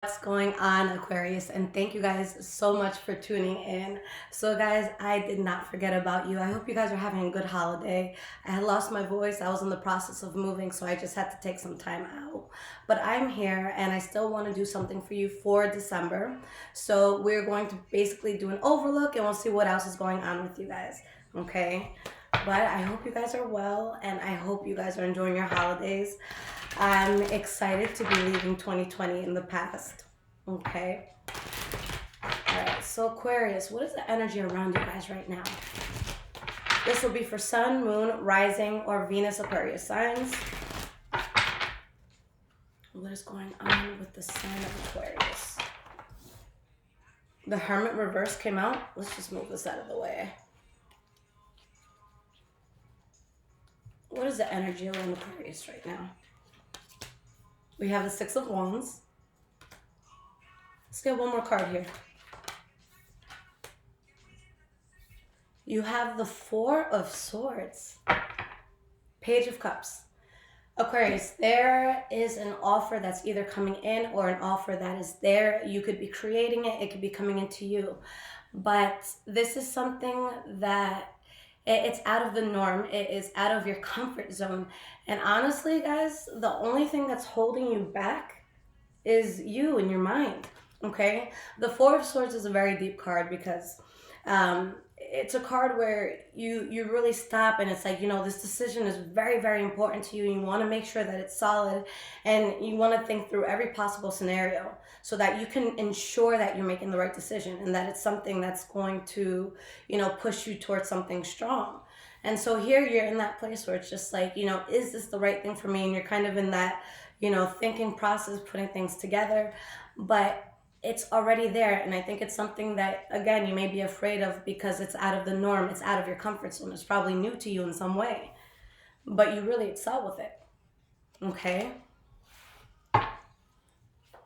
What's going on, Aquarius? And thank you guys so much for tuning in. So guys, I did not forget about you. I hope you guys are having a good holiday. I had lost my voice. I was in the process of moving, so I just had to take some time out. But I'm here and I still want to do something for you for December. So we're going to basically do an overlook and we'll see what else is going on with you guys. Okay? But I hope you guys are well and I hope you guys are enjoying your holidays. I'm excited to be leaving 2020 in the past. Okay. All right. So Aquarius, what is the energy around you guys right now? This will be for Sun, Moon, Rising, or Venus Aquarius signs. What is going on with the sign of Aquarius? The Hermit reverse came out. Let's just move this out of the way. What is the energy around Aquarius right now? We have the Six of Wands. Let's get one more card here. You have the Four of Swords. Page of Cups. Aquarius, there is an offer that's either coming in or an offer that is there. You could be creating it. It could be coming into you. But this is something that it's out of the norm. It is out of your comfort zone. And honestly, guys, the only thing that's holding you back is you and your mind. Okay? The Four of Swords is a very deep card because it's a card where you really stop and it's like, this decision is very, very important to you. You want to make sure that it's solid and you want to think through every possible scenario so that you can ensure that you're making the right decision and that it's something that's going to, push you towards something strong. And so here you're in that place where it's just like, is this the right thing for me? And you're kind of in that, thinking process, putting things together, but it's already there. And I think it's something that, again, you may be afraid of because it's out of the norm. It's out of your comfort zone. It's probably new to you in some way, but you really excel with it. Okay.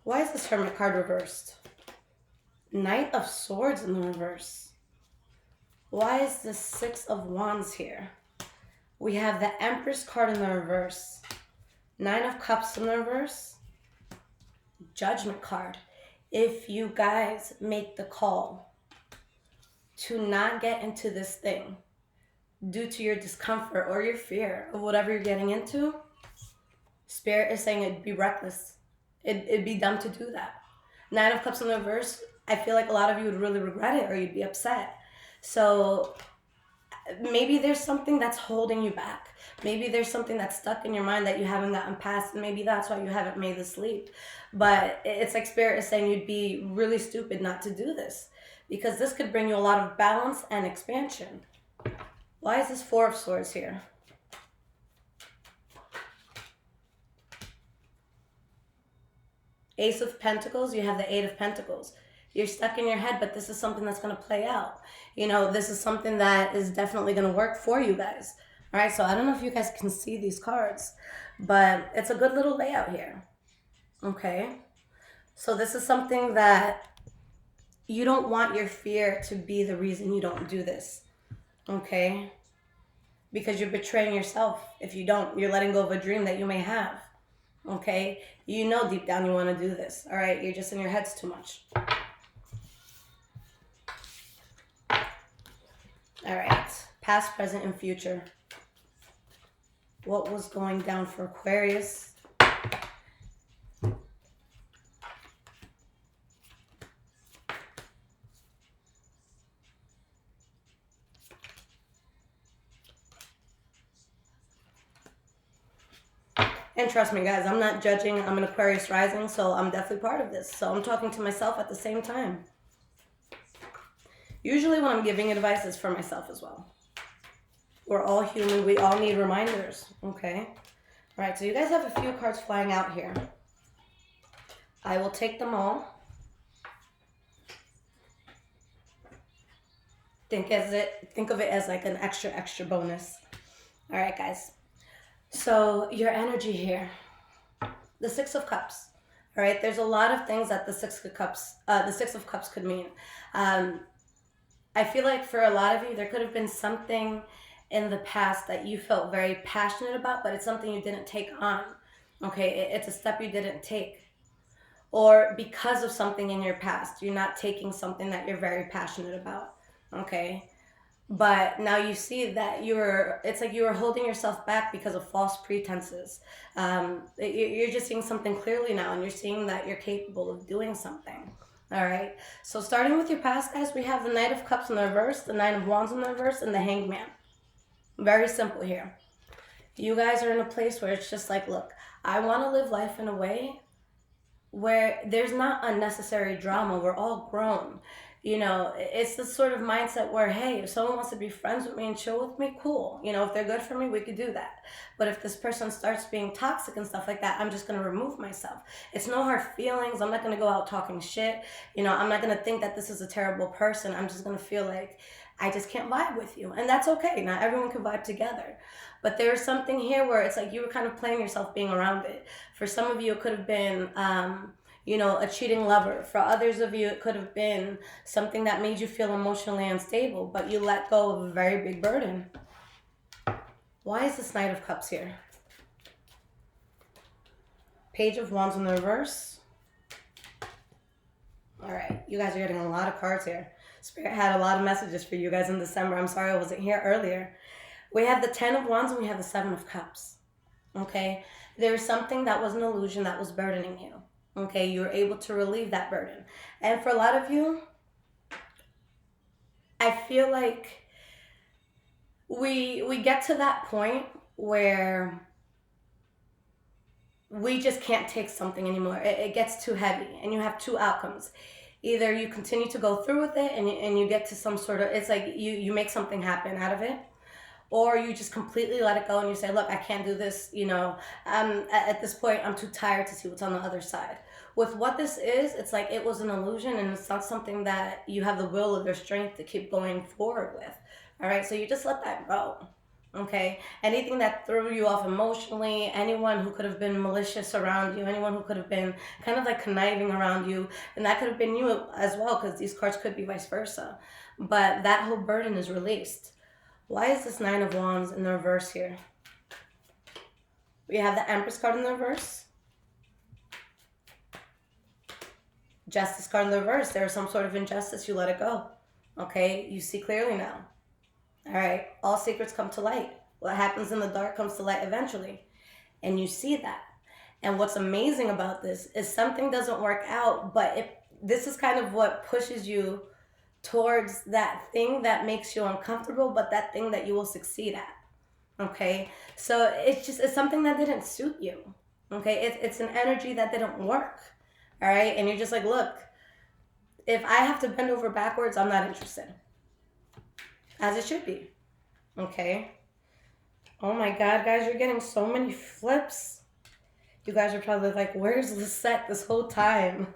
Why is this Hermit card reversed? Knight of Swords in the reverse. Why is the Six of Wands here? We have the Empress card in the reverse. Nine of Cups in the reverse. Judgment card. If you guys make the call to not get into this thing due to your discomfort or your fear of whatever you're getting into, Spirit is saying it'd be reckless. It'd be dumb to do that. Nine of Cups in the reverse, I feel like a lot of you would really regret it or you'd be upset. So maybe there's something that's holding you back. Maybe there's something that's stuck in your mind that you haven't gotten past, and maybe that's why you haven't made this leap. But it's like Spirit is saying you'd be really stupid not to do this because this could bring you a lot of balance and expansion. Why is this Four of Swords here? Ace of Pentacles, you have the Eight of Pentacles. You're stuck in your head, but this is something that's going to play out. This is something that is definitely going to work for you guys. All right, so I don't know if you guys can see these cards, but it's a good little layout here. Okay, so this is something that you don't want your fear to be the reason you don't do this. Okay, because you're betraying yourself if you don't. You're letting go of a dream that you may have. Okay, deep down you want to do this. All right, you're just in your heads too much. All right, past, present, and future. What was going down for Aquarius? And trust me, guys, I'm not judging. I'm an Aquarius rising, so I'm definitely part of this. So I'm talking to myself at the same time. Usually when I'm giving advice, it's for myself as well. We're all human. We all need reminders, okay? All right, so you guys have a few cards flying out here. I will take them all. Think of it as like an extra bonus. All right, guys. So your energy here, the Six of Cups. All right, there's a lot of things that the Six of Cups could mean. I feel like for a lot of you, there could have been something in the past that you felt very passionate about, but it's something you didn't take on. Okay, it's a step you didn't take. or because of something in your past. You're not taking something that you're very passionate about, okay? But now you see that it's like you were holding yourself back because of false pretenses. You're just seeing something clearly now, and you're seeing that you're capable of doing something. All right. So starting with your past, guys, we have the Knight of Cups in the reverse, the Nine of Wands in the reverse, and the Hanged Man. Very simple here. You guys are in a place where it's just like, look, I want to live life in a way where there's not unnecessary drama. We're all grown. You know, it's the sort of mindset where, hey, if someone wants to be friends with me and chill with me, cool. You know, if they're good for me, we could do that. But if this person starts being toxic and stuff like that, I'm just going to remove myself. It's no hard feelings. I'm not going to go out talking shit. You know, I'm not going to think that this is a terrible person. I'm just going to feel like I just can't vibe with you. And that's okay. Not everyone can vibe together. But there's something here where it's like you were kind of playing yourself being around it. For some of you, it could have been, you know, a cheating lover. For others of you, it could have been something that made you feel emotionally unstable, but you let go of a very big burden. Why is this Knight of Cups here? Page of Wands in the reverse. All right, you guys are getting a lot of cards here. Spirit had a lot of messages for you guys in December. I'm sorry I wasn't here earlier. We have the 10 of Wands and we have the 7 of Cups. Okay? There's something that was an illusion that was burdening you. Okay? You were able to relieve that burden. And for a lot of you, I feel like we get to that point where we just can't take something anymore. It gets too heavy, and you have two outcomes. Either you continue to go through with it and you get to some sort of, it's like you make something happen out of it, or you just completely let it go and you say, look, I can't do this, you know, at this point, I'm too tired to see what's on the other side. With what this is, it's like it was an illusion, and it's not something that you have the will or the strength to keep going forward with. All right, so you just let that go. Okay, anything that threw you off emotionally, anyone who could have been malicious around you, anyone who could have been kind of like conniving around you, and that could have been you as well, because these cards could be vice versa. But that whole burden is released. Why is this 9 of Wands in the reverse here? We have the Empress card in the reverse. Justice card in the reverse. There is some sort of injustice. You let it go. Okay, you see clearly now. All right, all secrets come to light. What happens in the dark comes to light eventually. And you see that. And what's amazing about this is something doesn't work out, but this is kind of what pushes you towards that thing that makes you uncomfortable, but that thing that you will succeed at. Okay, so it's something that didn't suit you. Okay, it's an energy that didn't work. All right, and you're just like, look, if I have to bend over backwards, I'm not interested. As it should be. Okay. Oh my God, guys, you're getting so many flips. You guys are probably like, where's Lisette this whole time?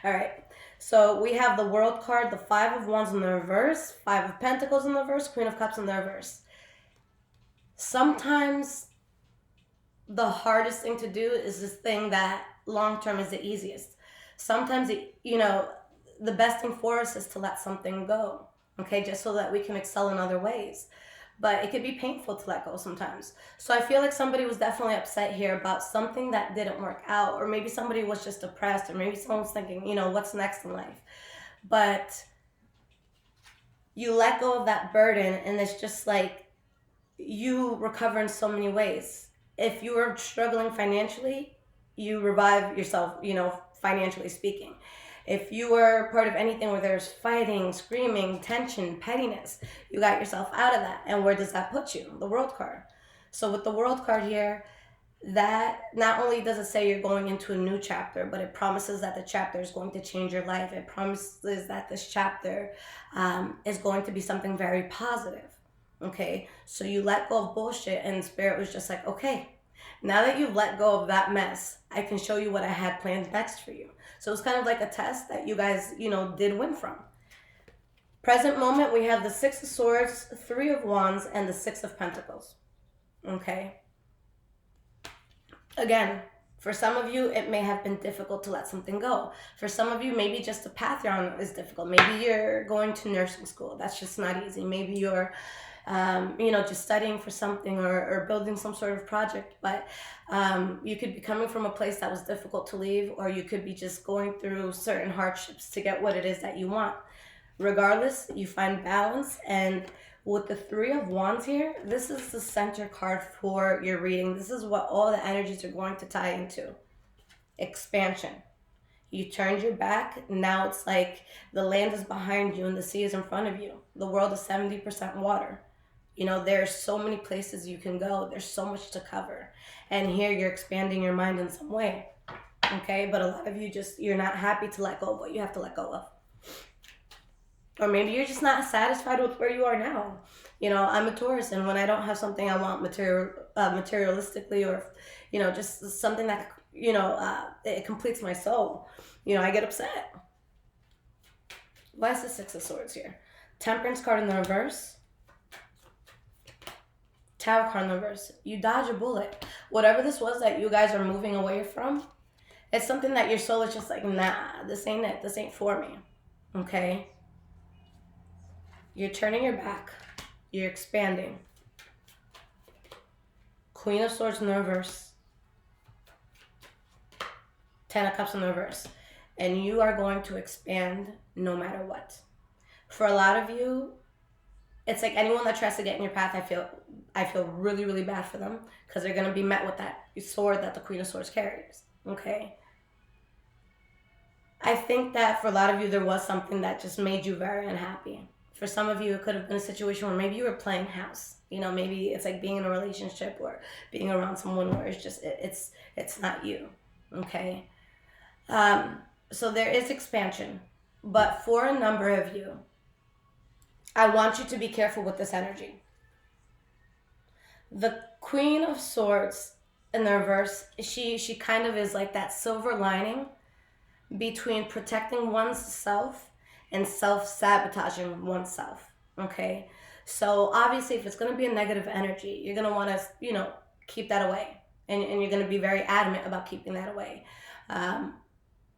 All right. So we have the World card, the 5 of Wands in the reverse, 5 of Pentacles in the reverse, Queen of Cups in the reverse. Sometimes the hardest thing to do is this thing that long-term is the easiest. Sometimes, the best thing for us is to let something go. Okay, just so that we can excel in other ways. But it could be painful to let go sometimes. So I feel like somebody was definitely upset here about something that didn't work out, or maybe somebody was just depressed, or maybe someone was thinking, what's next in life? But you let go of that burden, and it's just like you recover in so many ways. If you were struggling financially, you revive yourself, financially speaking. If you were part of anything where there's fighting, screaming, tension, pettiness, you got yourself out of that. And where does that put you? The World card. So with the World card here, that not only does it say you're going into a new chapter, but it promises that the chapter is going to change your life. It promises that this chapter is going to be something very positive. Okay, so you let go of bullshit, and Spirit was just like, okay, now that you've let go of that mess, I can show you what I had planned next for you. So it's kind of like a test that you guys, did win from. Present moment, we have the 6 of Swords, 3 of Wands, and the 6 of Pentacles. Okay. Again, for some of you, it may have been difficult to let something go. For some of you, maybe just the path you're on is difficult. Maybe you're going to nursing school. That's just not easy. Maybe you're just studying for something or building some sort of project. But you could be coming from a place that was difficult to leave, or you could be just going through certain hardships to get what it is that you want. Regardless, you find balance. And with the Three of Wands here, this is the center card for your reading. This is what all the energies are going to tie into. Expansion. You turned your back. Now it's like the land is behind you and the sea is in front of you. The world is 70% water. There's so many places you can go. There's so much to cover. And here you're expanding your mind in some way. Okay? But a lot of you you're not happy to let go of what you have to let go of. Or maybe you're just not satisfied with where you are now. I'm a Taurus, and when I don't have something I want materialistically, or, just something that, it completes my soul, I get upset. Why is the Six of Swords here? Temperance card in the reverse. Tower card in the reverse. You dodge a bullet. Whatever this was that you guys are moving away from, it's something that your soul is just like, nah, this ain't it. This ain't for me. Okay? You're turning your back. You're expanding. Queen of Swords in the reverse. Ten of Cups in the reverse. And you are going to expand no matter what. For a lot of you, it's like anyone that tries to get in your path, I feel really, really bad for them, because they're going to be met with that sword that the Queen of Swords carries. Okay? I think that for a lot of you, there was something that just made you very unhappy. For some of you, it could have been a situation where maybe you were playing house. Maybe it's like being in a relationship or being around someone where it's just, it's not you. Okay? So there is expansion. But for a number of you, I want you to be careful with this energy. The Queen of Swords in the reverse, she kind of is like that silver lining between protecting oneself and self-sabotaging oneself, okay? So obviously, if it's going to be a negative energy, you're going to want to, keep that away. And you're going to be very adamant about keeping that away.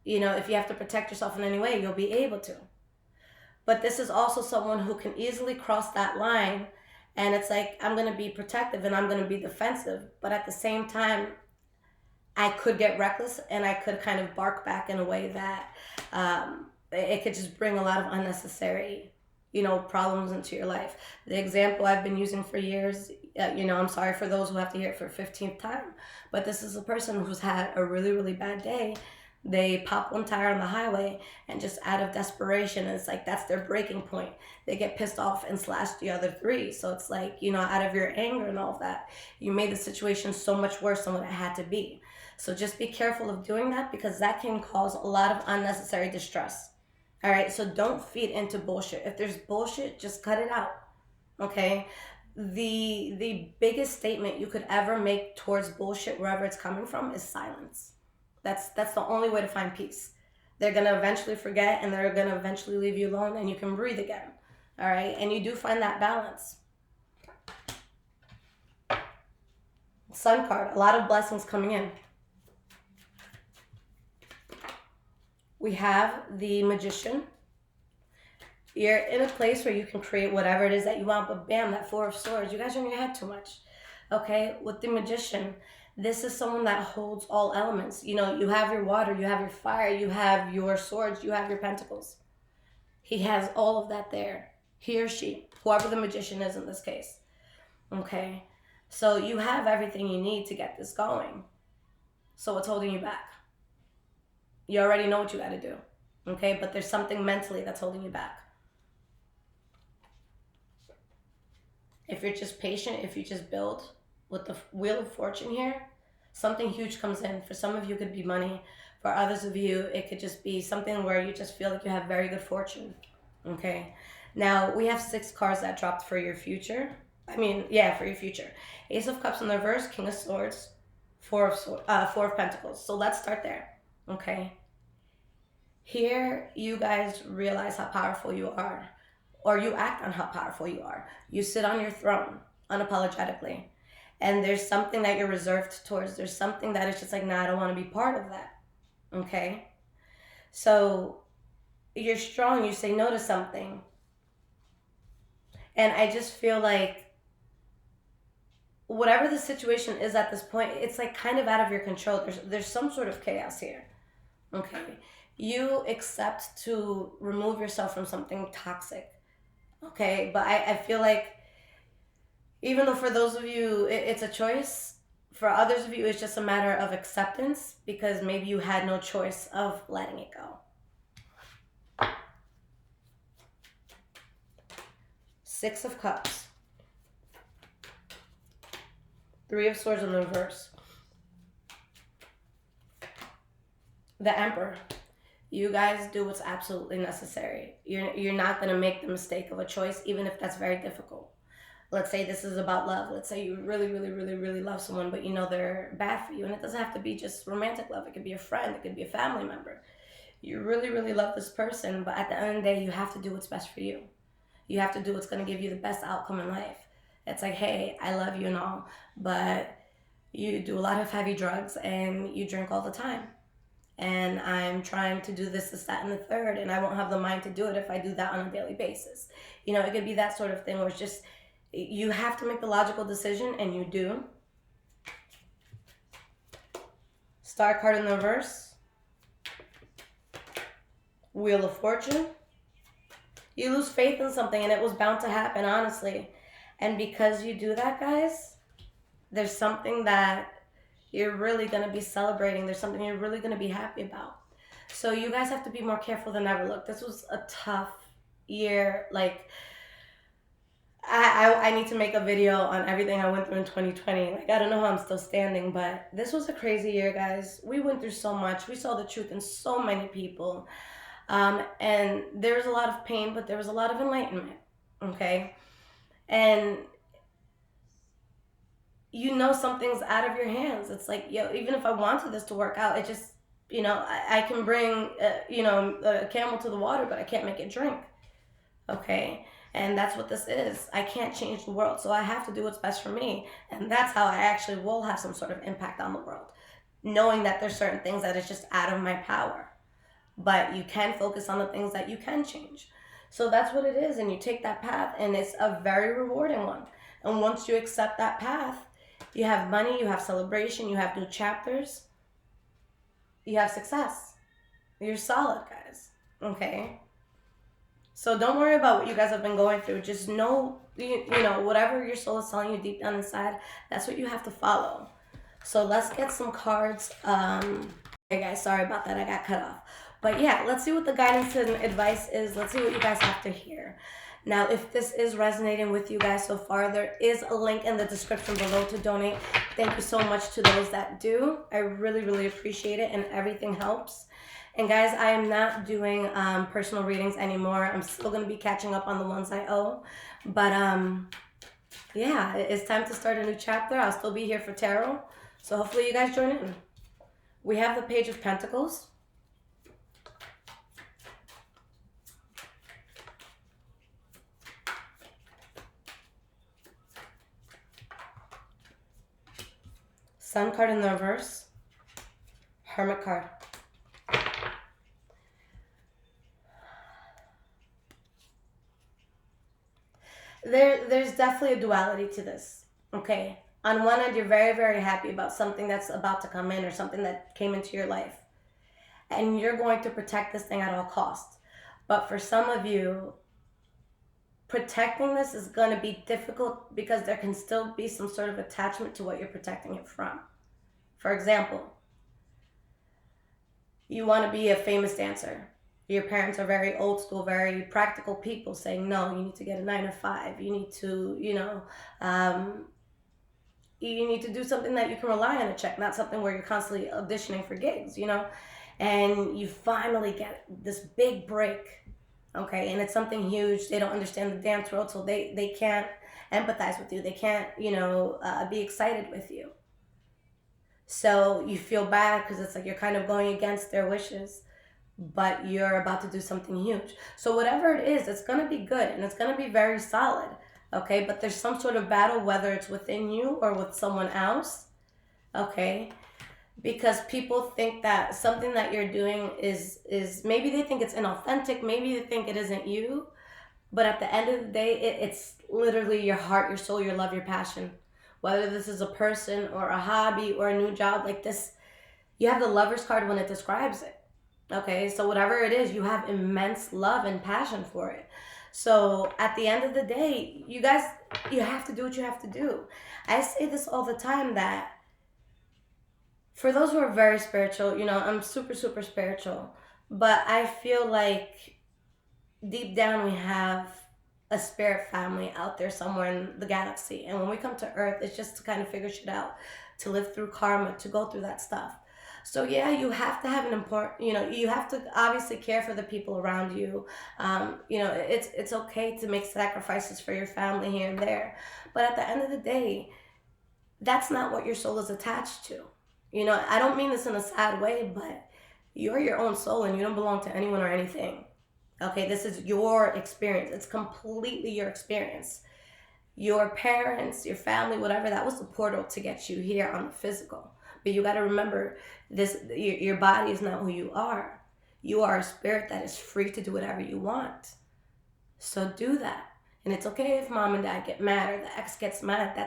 If you have to protect yourself in any way, you'll be able to. But this is also someone who can easily cross that line, and it's like, I'm going to be protective and I'm going to be defensive, but at the same time, I could get reckless and I could kind of bark back in a way that it could just bring a lot of unnecessary, problems into your life. The example I've been using for years, I'm sorry for those who have to hear it for 15th time, but this is a person who's had a really, really bad day. They pop one tire on the highway, and just out of desperation, it's like that's their breaking point. They get pissed off and slash the other three. So it's like, out of your anger and all of that, you made the situation so much worse than what it had to be. So just be careful of doing that, because that can cause a lot of unnecessary distress. All right, so don't feed into bullshit. If there's bullshit, just cut it out. Okay? The biggest statement you could ever make towards bullshit, wherever it's coming from, is silence. That's the only way to find peace. They're going to eventually forget, and they're going to eventually leave you alone, and you can breathe again. All right? And you do find that balance. Sun card, a lot of blessings coming in. We have the Magician. You're in a place where you can create whatever it is that you want, but bam, that Four of Swords. You guys are in your head too much. Okay? With the Magician, this is someone that holds all elements. You have your water, you have your fire, you have your swords, you have your pentacles. He has all of that there. He or she, whoever the Magician is in this case. Okay? So you have everything you need to get this going. So what's holding you back? You already know what you got to do. Okay? But there's something mentally that's holding you back. If you're just patient, if you just build, with the Wheel of Fortune here, something huge comes in. For some of you, it could be money. For others of you, it could just be something where you just feel like you have very good fortune. Okay? Now, we have 6 cards that dropped for your future. For your future. Ace of Cups in the reverse, King of Swords, Four of Pentacles. So let's start there. Okay? Here, you guys realize how powerful you are. Or you act on how powerful you are. You sit on your throne, unapologetically. And there's something that you're reserved towards. There's something that is just like, nah, I don't want to be part of that. Okay? So, you're strong. You say no to something. And I just feel like whatever the situation is at this point, it's like kind of out of your control. There's some sort of chaos here. Okay. You accept to remove yourself from something toxic. Okay. But I feel like even though for those of you it's a choice, for others of you it's just a matter of acceptance because maybe you had no choice of letting it go. 6 of Cups. 3 of Swords in the reverse. The Emperor. You guys do what's absolutely necessary. You're not going to make the mistake of a choice, even if that's very difficult. Let's say this is about love. Let's say you really, really, really, really love someone, but you know they're bad for you. And it doesn't have to be just romantic love. It could be a friend. It could be a family member. You really, really love this person, but at the end of the day, you have to do what's best for you. You have to do what's going to give you the best outcome in life. It's like, hey, I love you and all, but you do a lot of heavy drugs and you drink all the time. And I'm trying to do this, that, and the third, and I won't have the mind to do it if I do that on a daily basis. You know, it could be that sort of thing where it's just, you have to make the logical decision, and you do. Star card in the reverse. Wheel of Fortune. You lose faith in something, and it was bound to happen, honestly. And because you do that, guys, there's something that you're really going to be celebrating. There's something you're really going to be happy about. So you guys have to be more careful than ever. Look, this was a tough year. Like, I need to make a video on everything I went through in 2020. Like, I don't know how I'm still standing, but this was a crazy year, guys. We went through so much. We saw the truth in so many people. And there was a lot of pain, but there was a lot of enlightenment, okay? And you know something's out of your hands. It's like, yo, even if I wanted this to work out, it just, you know, I can bring, a camel to the water, but I can't make it drink, okay? And that's what this is. I can't change the world, so I have to do what's best for me. And that's how I actually will have some sort of impact on the world, knowing that there's certain things that is just out of my power. But you can focus on the things that you can change. So that's what it is, and you take that path, and it's a very rewarding one. And once you accept that path, you have money, you have celebration, you have new chapters, you have success. You're solid, guys, okay? So don't worry about what you guys have been going through. Just know, you know, whatever your soul is telling you deep down inside, that's what you have to follow. So let's get some cards. Hey guys, sorry about that, I got cut off. But yeah, let's see what the guidance and advice is. Let's see what you guys have to hear. Now, if this is resonating with you guys so far, there is a link in the description below to donate. Thank you so much to those that do. I really, really appreciate it, and everything helps. And guys, I am not doing personal readings anymore. I'm still going to be catching up on the ones I owe. But yeah, it's time to start a new chapter. I'll still be here for tarot. So hopefully you guys join in. We have the Page of Pentacles. Sun card in the reverse. Hermit card. There's definitely a duality to this, okay? On one end, you're very, very happy about something that's about to come in or something that came into your life. And you're going to protect this thing at all costs. But for some of you, protecting this is going to be difficult because there can still be some sort of attachment to what you're protecting it from. For example, you want to be a famous dancer. Your parents are very old school, very practical people saying, no, you need to get a 9 to 5. You need to, you need to do something that you can rely on a check, not something where you're constantly auditioning for gigs, and you finally get this big break, okay, and it's something huge. They don't understand the dance world, so they can't empathize with you. They can't, be excited with you. So you feel bad because it's like you're kind of going against their wishes, but you're about to do something huge. So whatever it is, it's going to be good and it's going to be very solid, okay? But there's some sort of battle, whether it's within you or with someone else, okay? Because people think that something that you're doing is maybe they think it's inauthentic, maybe they think it isn't you, But at the end of the day, it's literally your heart, your soul, your love, your passion. Whether this is a person or a hobby or a new job like this, you have the lover's card when it describes it. Okay, so whatever it is, you have immense love and passion for it. So at the end of the day, you guys, you have to do what you have to do. I say this all the time that for those who are very spiritual, I'm super, super spiritual, but I feel like deep down we have a spirit family out there somewhere in the galaxy. And when we come to Earth, it's just to kind of figure shit out, to live through karma, to go through that stuff. So yeah, you have to have an important, you have to obviously care for the people around you. It's okay to make sacrifices for your family here and there. But at the end of the day, that's not what your soul is attached to. I don't mean this in a sad way, but you're your own soul and you don't belong to anyone or anything. Okay, this is your experience. It's completely your experience. Your parents, your family, whatever, that was the portal to get you here on the physical. But you got to remember, your body is not who you are. You are a spirit that is free to do whatever you want. So do that. And it's okay if mom and dad get mad or the ex gets mad.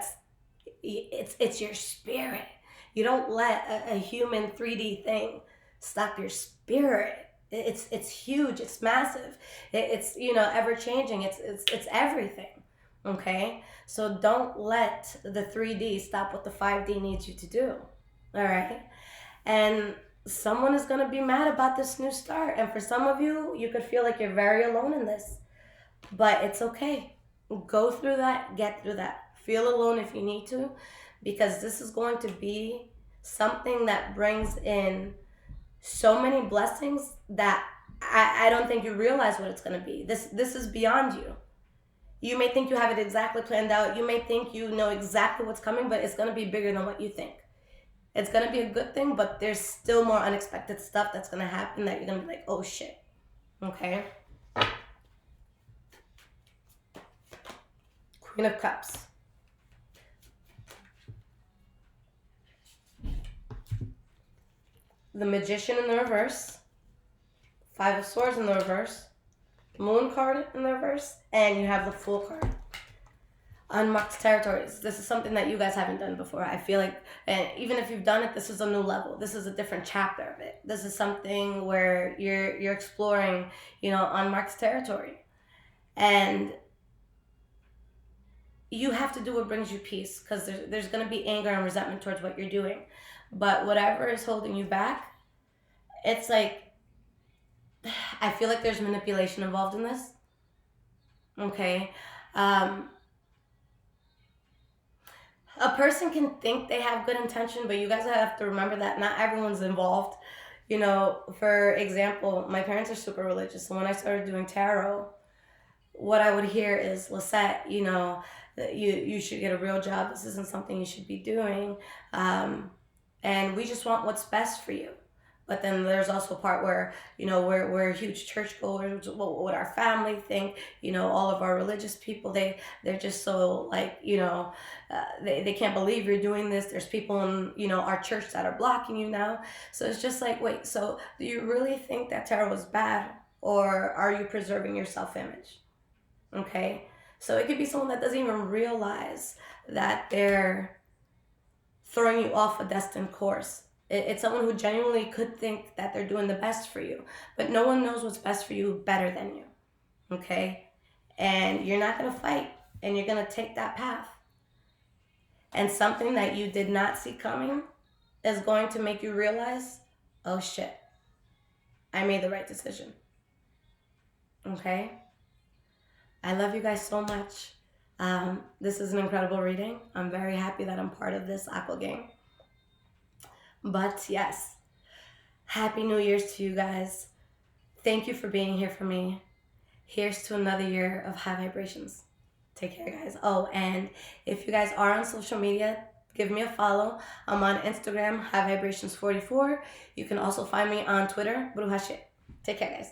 It's your spirit. You don't let a human 3D thing stop your spirit. It's huge. It's massive. It's ever changing. It's everything. Okay, so don't let the 3D stop what the 5D needs you to do. All right, and someone is gonna be mad about this new start, and for some of you, you could feel like you're very alone in this, but it's okay. Go through that. Get through that. Feel alone if you need to, because this is going to be something that brings in so many blessings that I don't think you realize what it's going to be. This is beyond you. You may think you have it exactly planned out. You may think you know exactly what's coming, but it's going to be bigger than what you think. It's going to be a good thing, but there's still more unexpected stuff that's going to happen that you're going to be like, oh shit. Okay? Queen of Cups. The Magician in the reverse. Five of Swords in the reverse. Moon card in the reverse. And you have the Fool card. Unmarked territories. This is something that you guys haven't done before. I feel like, and even if you've done it, this is a new level. This is a different chapter of it. This is something where you're exploring, unmarked territory. And you have to do what brings you peace, because there's going to be anger and resentment towards what you're doing. But whatever is holding you back, it's like, I feel like there's manipulation involved in this. Okay? A person can think they have good intention, but you guys have to remember that not everyone's involved. For example, my parents are super religious, so when I started doing tarot, what I would hear is, Lisette, that you should get a real job. This isn't something you should be doing. And we just want what's best for you. But then there's also a part where, we're huge churchgoers, what our family think, all of our religious people, they're just so like, they can't believe you're doing this. There's people in, our church that are blocking you now. So it's just like, wait, so do you really think that tarot is bad, or are you preserving your self-image? Okay. So it could be someone that doesn't even realize that they're throwing you off a destined course. It's someone who genuinely could think that they're doing the best for you, but no one knows what's best for you better than you, okay? And you're not going to fight, and you're going to take that path. And something that you did not see coming is going to make you realize, oh shit, I made the right decision, okay? I love you guys so much. This is an incredible reading. I'm very happy that I'm part of this Aqua gang. But yes, Happy New Year's to you guys. Thank you for being here for me. Here's to another year of high vibrations. Take care, guys. Oh, and if you guys are on social media, give me a follow. I'm on Instagram, High Vibrations 44. You can also find me on Twitter, Bruja Shit. Take care, guys.